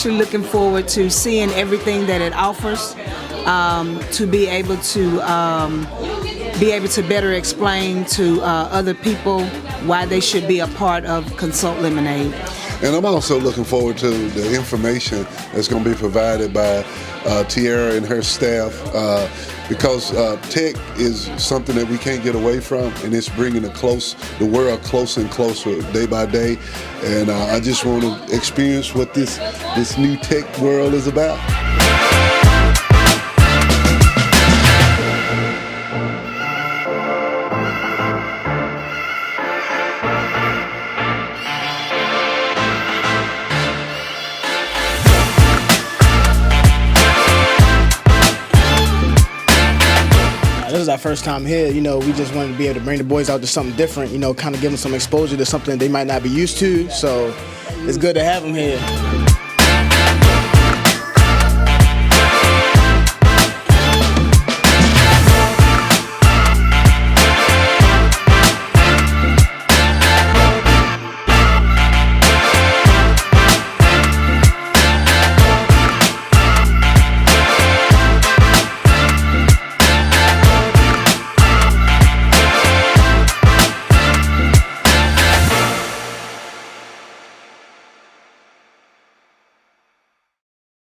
actually looking forward to seeing everything that it offers, to be able to better explain to other people why they should be a part of Consult Lemonade. And I'm also looking forward to the information that's going to be provided by Tiara and her staff, because tech is something that we can't get away from, and it's bringing the world closer and closer day by day. And I just want to experience what this new tech world is about. This is our first time here. We just wanted to be able to bring the boys out to something different, kind of give them some exposure to something they might not be used to. So it's good to have them here.